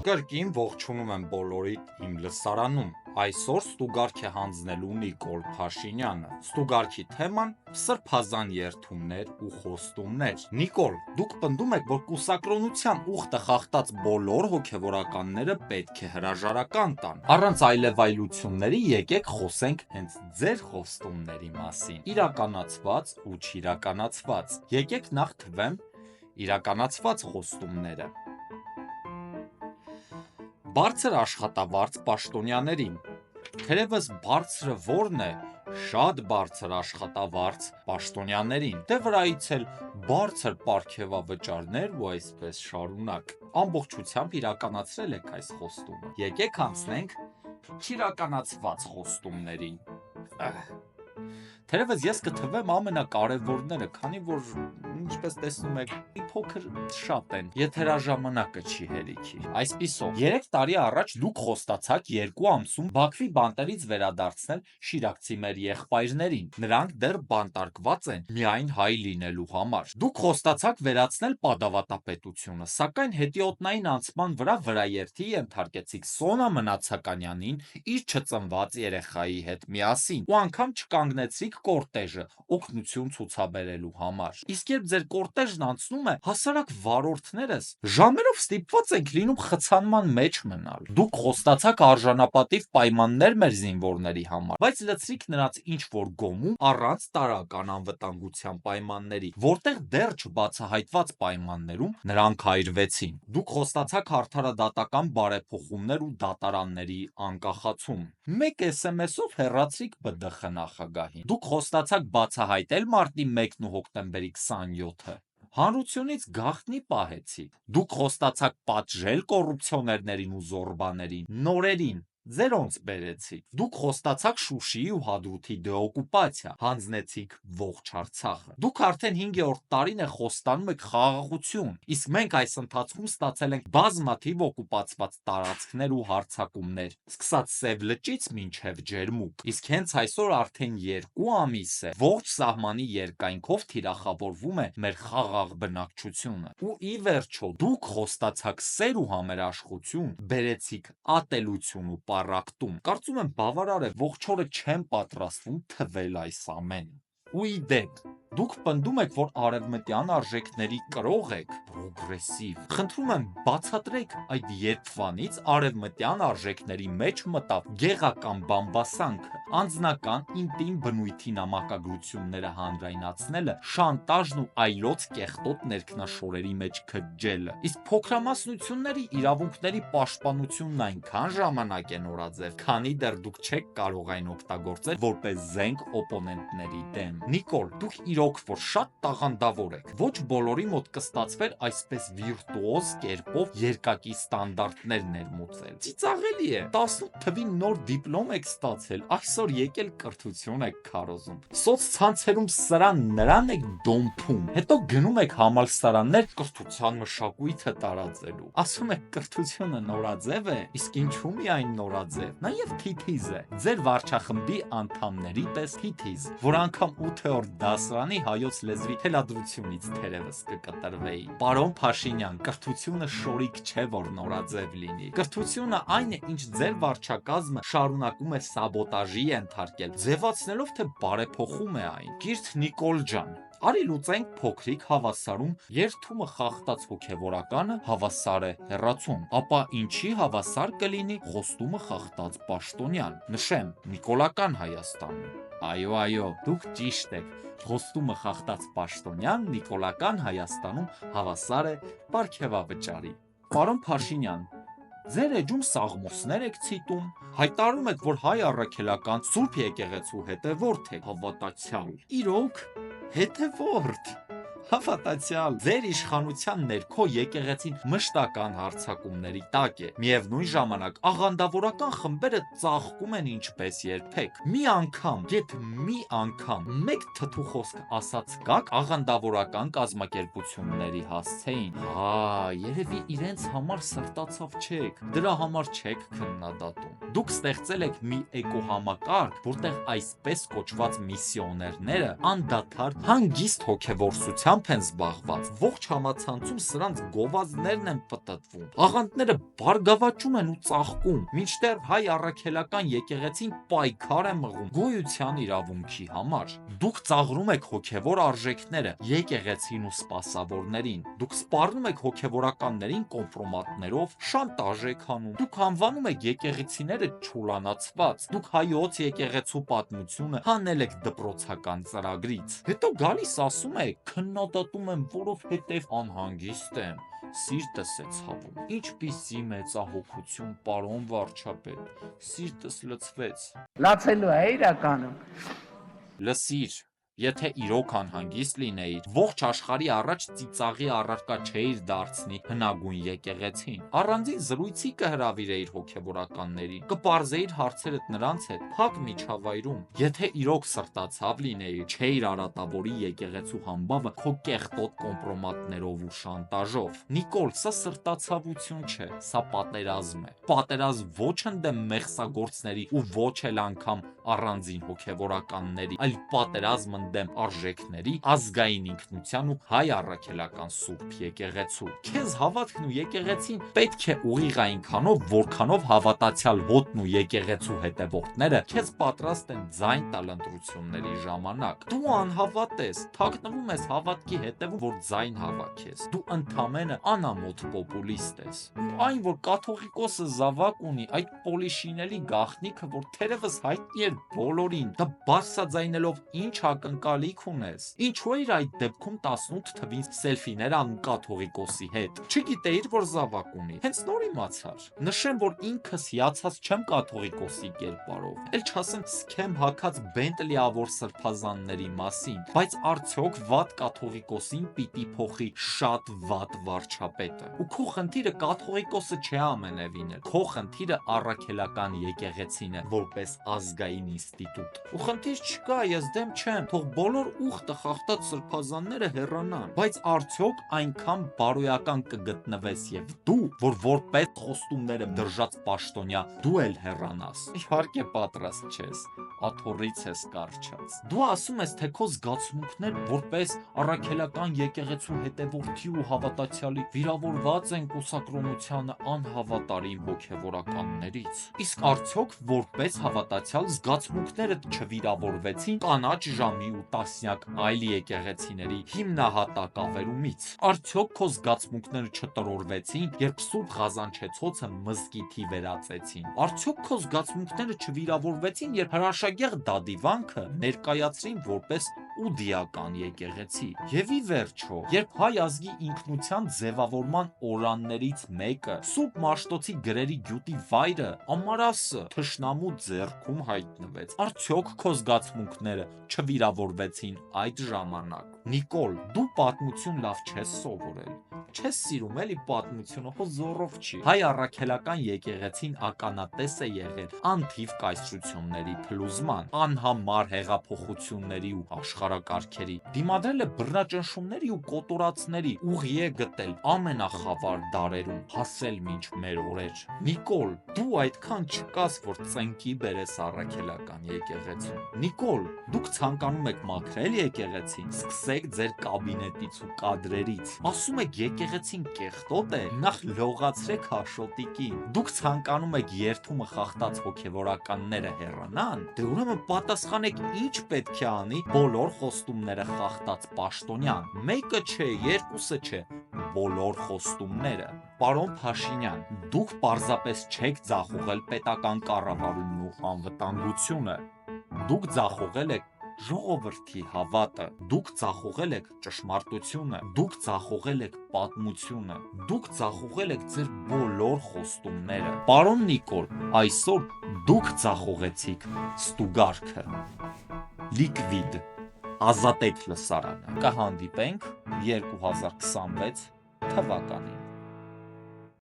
Կրկին ողջունում եմ բոլորիդ իմ լսարանում։ Այսօր ստուգարք է հանձնելու Նիկոլ Փաշինյանը։ Ստուգարքի թեման սրբազան երդումներ ու խոստումներ։ Նիկոլ, դուք պնդում եք, որ կուսակրոնության ուխտը խախտած բոլոր հոգևորականները պետք է հրաժարական տան։ Առանց այլևայլությունների եկեք խոսենք հենց ձեր խոստումների մասին։ Իրականացված ու չիրականացված։ Եկեք նախ թվեմ իրականացված խոստումները։ Բարձր աշխատավարձ պաշտոնյաներին։ Թերևս բարձրը ո՞րն է, շատ բարձր աշխատավարձ պաշտոնյաներին, դե վրայից էլ բարձր պարգևավճարներ ու այսպես շարունակ։ Ամբողջությամբ իրականացրել եք այս խոստումը։ Եկեք անցնենք չիրականացված խոստումներին։ Թերևս ես կթվեմ ամենակարևորները, քանի որ ինչպես տեսնում եք, փոքր շատ են, եթե հրաժամանակը չի հերիքի։ Այսպիսով, 3 տարի առաջ դուք խոստացաք 2 ամսում Բաքվի բանտերից վերադարձնել շիրակցի մեր եղբայրներին։ Նրանք դեռ բանտարկված են միայն հայ լինելու համար։ Դուք խոստացաք վերացնել պատավատապետությունը, սակայն հետիոտնային անցման վրա վրաերթի ենթարկեցիք Սոնա Մնացականյանին իր չծնված երեխայի հետ միասին, ու անգամ չկանգնեցիք կորտեժը օգնություն ցուցաբերելու համար։ Իսկ երբ ձեր կորտեժն անցնում է, հասարակ վարորդներս ժամերով ստիպված ենք լինում խցանման մեջ մնալ։ Դուք խոստացաք արժանապատիվ պայմաններ մեր զինվորների համար, բայց լցրիք նրանց ինչ-որ գոմում առանց տարրական անվտանգության պայմանների, որտեղ դեռ չբացահայտված պայմաններում նրանք այրվեցին։ Դուք խոստացաք արդարադատական բարեփոխումներ ու դատարանների անկախացում։ Մեկ SMS-ով հեռացրիք ԲԴԽ նախագահին։ Դուք խոստացաք բացահայտել մարտի 1-ն ու հոկտեմբերի 27-ը։ Հանրությունից գաղտնի պահեցիք։ Դուք խոստացաք պատժել կոռուպցիոներներին ու զոռբաներին, նորերին ձերոնց բերեցիք։ Դուք խոստացաք Շուշիի ու Հադրութի դեօկուպացիա, հանձնեցիք ողջ Արցախը։ Դուք արդեն 5-րդ տարին է խոստանում եք խաղաղություն, իսկ մենք այս ընթացքում ստացել ենք բազմաթիվ օկուպացված տարածքներ ու հարձակումներ, սկսած Սև լճից մինչև Ջերմուկ։ Իսկ հենց այսօր արդեն 2 ամիս է ողջ սահմանի երկայնքով թիրախավորվում է մեր խաղաղ բնակչությունը։ Ու ի վերջո դուք խոստացաք սեր ու համերաշխություն, բերեցիք ատելություն ու պառակտում։ Կարծում եմ բավարար է, ողջ օրը չեմ պատրաստվում թվել այս ամենը։ Ու ի դեպ, դուք պնդում եք, որ արևմտյան արժեքների կրող եք, պրոգրեսիվ։ Խնդրում եմ, բացատրեք այդ երբվանից արևմտյան արժեքների մեջ մտավ գեղական բամբասանքը, անձնական ինտիմ բնույթի նամակագրությունները հանրայնացնելը, շանտաժն ու այլոց կեղտոտ ներքնաշորերի մեջ քաջելը։ Իսկ փոքրամասնությունների իրավունքների պաշտպանությունն այնքան ժամանակ է նորաձև, քանի դեռ դուք չեք կարող այն օգտագործել որպես զենք օպոնենտների դեմ։ Նիկոլ, դուք իրոք որ շատ տաղանդավոր եք։ Ոչ բոլորի մոտ կստացվեր այսպես վիրտուոզ կերպով երկակի ստանդարտներ ներմուծել։ Ծիծաղելի է։ 18 թվի նոր դիպլոմ եք ստացել, այսօր եկել կրթություն եք քարոզում։ Սոցցանցերում նրան եք դոմփում, հետո գնում եք համալսարաններ կրթության մշակույթը տարածելու։ Ասում եք կրթությունը նորաձև է, իսկ ինչու միայն նորաձև։ Նաև թիթիզ է։ Ձեր վարչախմբի անդամների պես թիթիզ, որ անգամ 8-րդ դասարանի հայոց լեզվի թելադրությունից թերևս կկտրվեի։ Պարոն Փաշինյան, կրթությունը շորիկ չէ, որ նորաձև լինի։ Կրթությունը այն է, ինչ ձեր վարչակազմը շարունակում է սաբոտաժի ենթարկել, ձևացնելով, թե բարեփոխում է այն։ Կիրթ Նիկոլ ջան, արի լուծենք փոքրիկ հավասարում երդումը խախտած հոգևորականը հավասար է հեռացում, ապա ինչի հավասար կլինի խոստումը խախտած պաշտոնյան։ Նշեմ, Նիկոլական Հայաստանում։ Այո, դուք ճիշտ եք։ Խոստումը խախտած պաշտոնյան Նիկոլական Հայաստանում հավասար է պարգևավճարի։ Պարոն Փաշինյան, ձեր էջում սաղմոսներ եք ցիտում, հայտարարում եք, որ հայ առաքելական Սուրբ եկեղեցու հետևորդ եք, հավատացյալ։ Իրոք, հետևորդ։ Հավատացյալ, ձեր իշխանության ներքո եկեղեցին մշտական հարձակումների տակ է։ Միևնույն ժամանակ աղանդավորական խմբերը ծաղկում են ինչպես երբեք։ Մի անգամ մեկ թթու խոսք ասած կաք աղանդավորական կազմակերպությունների հասցեին։ Երևի իրենց համար սրտացավ չեք, դրա համար չեք քննադատում։ Դուք ստեղծել եք մի էկոհամակարգ, որտեղ այսպես կոչված միսիոներները անդադար հանգիստ հոգևորսությամբ դրանությամբ են զբաղված։ Ողջ համացանցում սրանց գովազդներն են պտտվում։ Աղանդները բարգավաճում են ու ծաղկում, մինչդեռ հայ առաքելական եկեղեցին պայքար է մղում գոյության իրավունքի համար։ Դուք ծաղրում եք հոգևոր արժեքները, եկեղեցին ու սպասավորներին։ Դուք սպառնում եք հոգևորականներին կոմպրոմատներով, շանտաժ եք անում։ Դուք անվանում եք եկեղեցիները չուլանացված։ Դուք հայոց եկեղեցու պատմությունը հանել եք դպրոցական ծրագրից։ Հետո գալիս ասում եք, քննադատում եմ, որովհետև անհանգիստ եմ։ Սիրտս է ցավում։ Ինչպիսի մեծահոգություն, պարոն վարչապետ, սիրտս լցվեց։ Լացելու է իրականում։ Լսիր, եթե իրոք անհանգիստ լինեիր, ողջ աշխարհի առաջ ծիծաղի առարկա չէիր դարձնի հնագույն եկեղեցին։ Առանձին զրույցի կհրավիրեիր հոգևորականներին, կպարզեիր հարցերդ նրանց հետ փակ միջավայրում։ Եթե իրոք սրտացավ լինեիր, չէիր արատավորի եկեղեցու համբավը քո կեղտոտ կոմպրոմատներով ու շանտաժով։ Նիկոլ, սա սրտացավություն չէ, սա պատերազմ է։ Պատերազմ ոչ ընդդեմ մեղսագործների ու ոչ էլ անգամ առանձին հոգևորականների, այլ պատերազմ ընդդեմ արժեքների, ազգային ինքնության ու հայ առաքելական սուրբ եկեղեցու։ Քեզ հավատքն ու եկեղեցին պետք է ուղիղ այնքանով, որքանով հավատացյալ հոտն ու եկեղեցու հետևորդները քեզ պատրաստ են ձայն տալ ընտրությունների ժամանակ։ Դու անհավատ ես, թաքնվում ես հավատքի հետևում, որ ձայն հավաքես։ Դու ընդամենը անամոթ պոպուլիստ ես։ Այն, որ կաթողիկոսը զավակ ունի, այդ պոլիշինելի գաղտնիքը, որ թերևս հայտնի էր բոլորին, դա բարձրաձայնելով ինչ ակնկալիք ունես։ Ինչու էր այդ դեպքում 18 թվին սելֆիներ անում կաթողիկոսի հետ։ Չգիտեիր, որ զավակ ունի։ Հենց նոր իմացար։ Նշեմ, որ ինքս հիացած չեմ կաթողիկոսի կերպարով։ Էլ չասեմ սքեմ հագած Բենտլիավոր սրբազանների մասին, բայց արդյոք վատ կաթողիկոսին պիտի փոխի շատ վատ վարչապետը։ Ու քո խնդիրը կաթողիկոսը չէ ամենևին էլ։ Քո խնդիրը առաքելական եկեղեցին է, որպես ազգային ինստիտուտ։ Ու խնդիր չկա, ես դեմ չեմ, թող բոլոր ուխտը խախտած սրբազանները հեռանան, բայց արդյոք այնքան բարոյական կգտնվես եւ դու, որ որպես խոստումները դրժած պաշտոնյա դու էլ հեռանաս։ Իհարկե պատրաստ չես, աթոռից ես կարճած։ Դու ասում ես, թե քո զգացմունքներ որպես առաքելական եկեղեցու հետևորդի ու հավատացյալի վիրավորված են կուսակրոնությանը անհավատարիմ հոգևորականներից։ Իսկ արդյոք որպես հավատացյալ զգացմունքներդ չվիրավորվեցին կանաչ ժամի ու տասնյակ այլ եկեղեցիների հիմնահատակավերումից։ Արդյոք քո զգացմունքները չտրորվեցին, երբ Սուրբ Ղազանչեցոցը մզկիթի վերածեցին։ Արդյոք քո զգացմունքները չվիրավորվեցին, երբ հրաշագեղ դադիվանքը ներկայացրին որպես ուդիական եկեղեցի։ Եվ ի վերջո, երբ հայ ազգի ինքնության ձևավորման օրաններից մեկը, Սուրբ Մաշտոցի գրերի գյուտի վայրը, Ամարասը, թշնամու ձեռքում հայտնվեց, արդյոք քո զգացմունքները չվիրավորվեցին այդ ժամանակ։ Նիկոլ, դու պատմություն լավ չես սովորել։ Չես սիրում էլի պատմությունը, հո զոռով չի։ Հայ առաքելական եկեղեցին ականատես է եղել անթիվ կայսրությունների փլուզման, անհամար հեղափոխությունների ու աշխարհակարգերի, դիմադրել է բռնաճնշումների ու կոտորածների, ուղի է գտել ամենախավար դարերում, հասել մինչ մեր օրեր։ Նիկոլ, դու այդքան չկաս, որ ծնկի բերես առաքելական եկեղեցուն։ Նիկոլ, դուք ցանկանում եք մաքրել եկեղեցին, սկսեք ձեր կաբինետից ու կադրերից։ Ասում եք եկեղեցին կեղտոտ է, նախ լողացրեք Հաշոտիկին։ Դուք ցանկանում եք երթումը խախտած հոգևորականները հեռանան, դե ուրեմն պատասխանեք ինչ պետք է անի բոլոր խոստումները խախտած պաշտոնյան։ Մեկը չէ, երկուսը չէ, բոլոր խոստումները։ Պարոն Փաշինյան, դուք պարզապես չեք ձախողել պետական կառավարումն ու անվտանգությունը։ Դուք ձախողել եք ժողովրդի հավատը, դուք ձախողել եք ճշմարտությունը, դուք ձախողել եք պատմությունը, դուք ձախողել եք ձեր բոլոր խոստումները։ Պարոն Նիկոլ, այսօր դուք ձախողեցիք ստուգարքը։ Լիկվիդ, ազատեք լսարանը։ Կհանդիպենք 2026 թվականին։